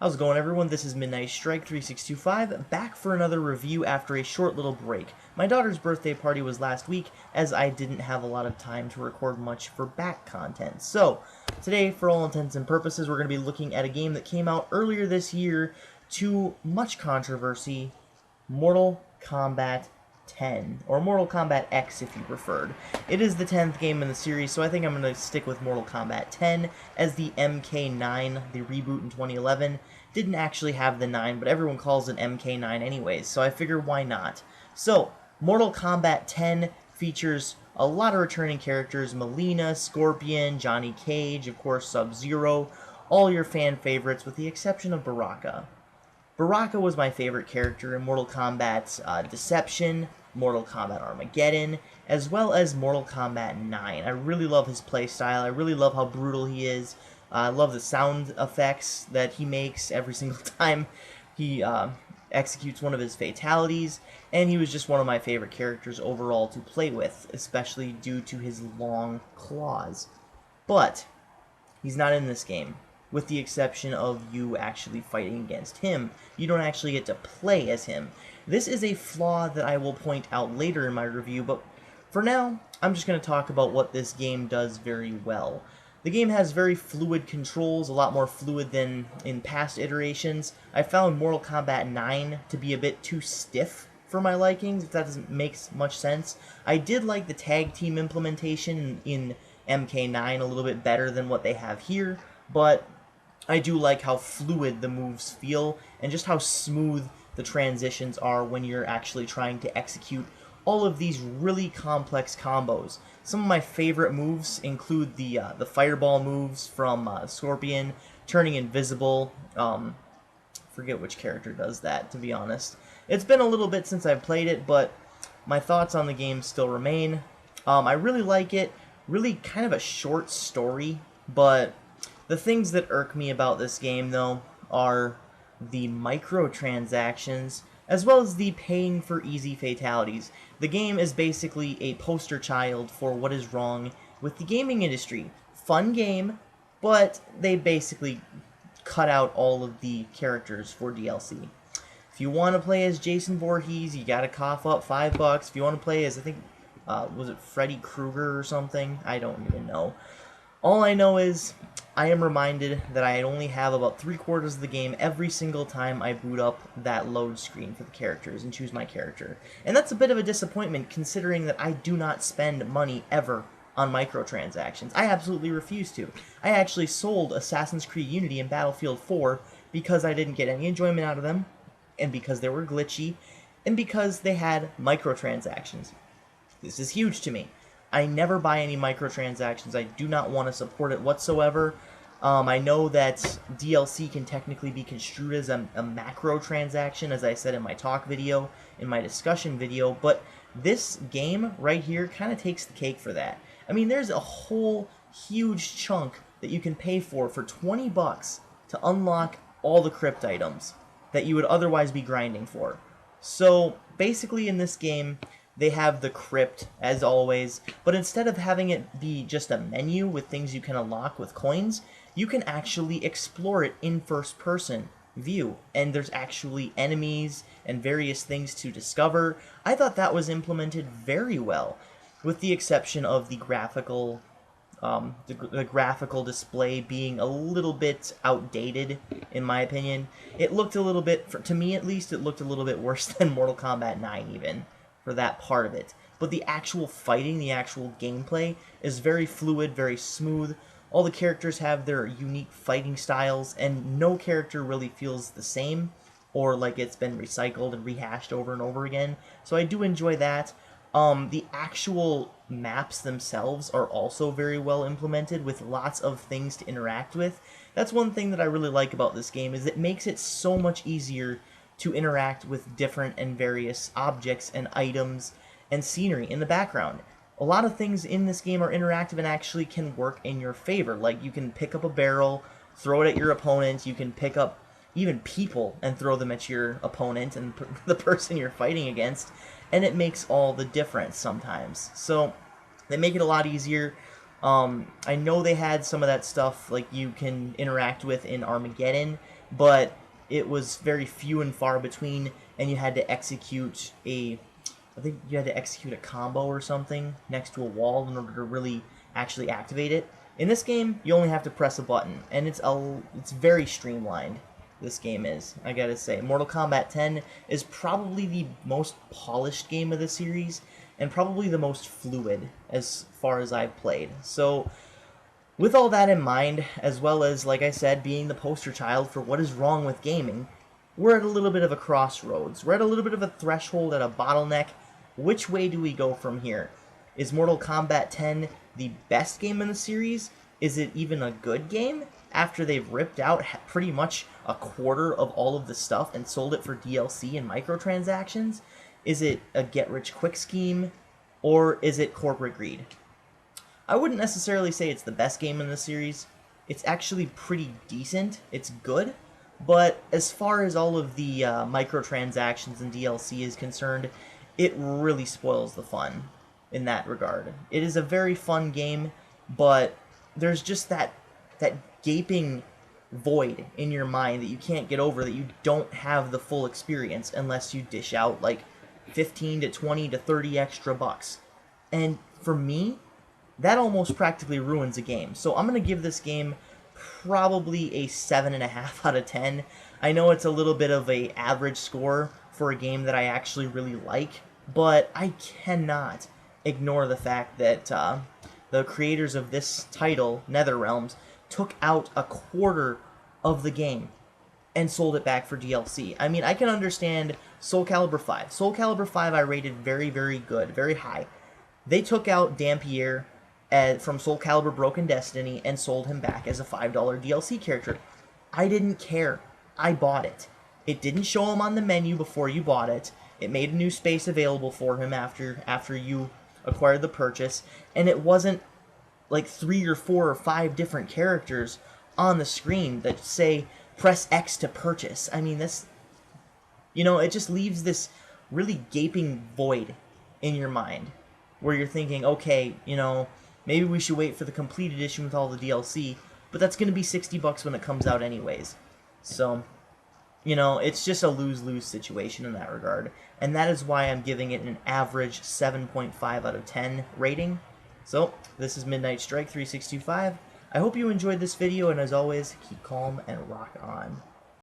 How's it going, everyone? This is Midnight Strike 3625, back for another review after a short little break. My daughter's birthday party was last week, as I didn't have a lot of time to record much for back content. So, today, for all intents and purposes, we're going to be looking at a game that came out earlier this year to much controversy, Mortal Kombat 10, or Mortal Kombat X if you preferred. It is the 10th game in the series, so I think I'm going to stick with Mortal Kombat 10 as the MK9, the reboot in 2011. Didn't actually have the 9, but everyone calls it MK9 anyways, so I figure why not. So, Mortal Kombat 10 features a lot of returning characters: Mileena, Scorpion, Johnny Cage, of course Sub-Zero, all your fan favorites with the exception of Baraka. Baraka was my favorite character in Mortal Kombat Deception, Mortal Kombat Armageddon, as well as Mortal Kombat 9. I really love his playstyle. I really love how brutal he is. I love the sound effects that he makes every single time he executes one of his fatalities, and he was just one of my favorite characters overall to play with, especially due to his long claws. But he's not in this game. With the exception of you actually fighting against him, you don't actually get to play as him. This is a flaw that I will point out later in my review, but for now, I'm just going to talk about what this game does very well. The game has very fluid controls, a lot more fluid than in past iterations. I found Mortal Kombat 9 to be a bit too stiff for my likings, if that doesn't make much sense. I did like the tag team implementation in MK9 a little bit better than what they have here, but I do like how fluid the moves feel and just how smooth the transitions are when you're actually trying to execute all of these really complex combos. Some of my favorite moves include the fireball moves from Scorpion, turning invisible. Forget which character does that, to be honest. It's been a little bit since I've played it, but my thoughts on the game still remain. I really like it. Really kind of a short story, but the things that irk me about this game, though, are the microtransactions, as well as the paying for easy fatalities. The game is basically a poster child for what is wrong with the gaming industry. Fun game, but they basically cut out all of the characters for DLC. If you want to play as Jason Voorhees, you gotta cough up $5. If you want to play as, I think, was it Freddy Krueger or something? I don't even know. All I know is I am reminded that I only have about 3/4 of the game every single time I boot up that load screen for the characters and choose my character. And that's a bit of a disappointment considering that I do not spend money ever on microtransactions. I absolutely refuse to. I actually sold Assassin's Creed Unity and Battlefield 4 because I didn't get any enjoyment out of them, and because they were glitchy, and because they had microtransactions. This is huge to me. I never buy any microtransactions. I do not want to support it whatsoever. I know that DLC can technically be construed as a macro transaction, as I said in my talk video, in my discussion video, but this game right here kind of takes the cake for that. I mean, there's a whole huge chunk that you can pay for $20 to unlock all the crypt items that you would otherwise be grinding for. So basically in this game, they have the crypt, as always, but instead of having it be just a menu with things you can unlock with coins, you can actually explore it in first-person view, and there's actually enemies and various things to discover. I thought that was implemented very well, with the exception of the graphical display being a little bit outdated, in my opinion. It looked a little bit, to me at least, it looked a little bit worse than Mortal Kombat 9 even, for that part of it. But the actual fighting, the actual gameplay, is very fluid, very smooth. All the characters have their unique fighting styles, and no character really feels the same, or like it's been recycled and rehashed over and over again. So I do enjoy that. The actual maps themselves are also very well implemented, with lots of things to interact with. That's one thing that I really like about this game, is it makes it so much easier to interact with different and various objects and items and scenery in the background. A lot of things in this game are interactive and actually can work in your favor. Like, you can pick up a barrel, throw it at your opponent, you can pick up even people and throw them at your opponent and the person you're fighting against, and it makes all the difference sometimes. So they make it a lot easier. I know they had some of that stuff like you can interact with in Armageddon, but it was very few and far between, and you had to execute I think you had to execute a combo or something next to a wall in order to really actually activate it. In this game, you only have to press a button, and it's very streamlined. This game is, I gotta say. Mortal Kombat 10 is probably the most polished game of the series, and probably the most fluid as far as I've played. So, with all that in mind, as well as, like I said, being the poster child for what is wrong with gaming, we're at a little bit of a crossroads. We're at a little bit of a threshold, at a bottleneck. Which way do we go from here? Is Mortal Kombat 10 the best game in the series? Is it even a good game? After they've ripped out pretty much a quarter of all of the stuff and sold it for DLC and microtransactions? Is it a get-rich-quick scheme? Or is it corporate greed? I wouldn't necessarily say it's the best game in the series. It's actually pretty decent. It's good. But as far as all of the microtransactions and DLC is concerned, it really spoils the fun in that regard. It is a very fun game, but there's just that gaping void in your mind that you can't get over, that you don't have the full experience unless you dish out like 15 to 20 to 30 extra bucks. And for me, that almost practically ruins a game. So I'm going to give this game probably a 7.5 out of 10. I know it's a little bit of a average score for a game that I actually really like, but I cannot ignore the fact that the creators of this title, NetherRealms, took out a quarter of the game and sold it back for DLC. I mean, I can understand Soul Calibur 5. Soul Calibur 5 I rated very, very good, very high. They took out Dampier from Soul Calibur Broken Destiny and sold him back as a $5 DLC character. I didn't care. I bought it. It didn't show him on the menu before you bought it. It made a new space available for him after you acquired the purchase, and it wasn't like 3 or 4 or 5 different characters on the screen that say press X to purchase. I mean, this, it just leaves this really gaping void in your mind where you're thinking, okay, maybe we should wait for the complete edition with all the DLC, but that's going to be $60 when it comes out anyways. So, it's just a lose-lose situation in that regard, and that is why I'm giving it an average 7.5 out of 10 rating. So, this is Midnight Strike 3625. I hope you enjoyed this video, and as always, keep calm and rock on.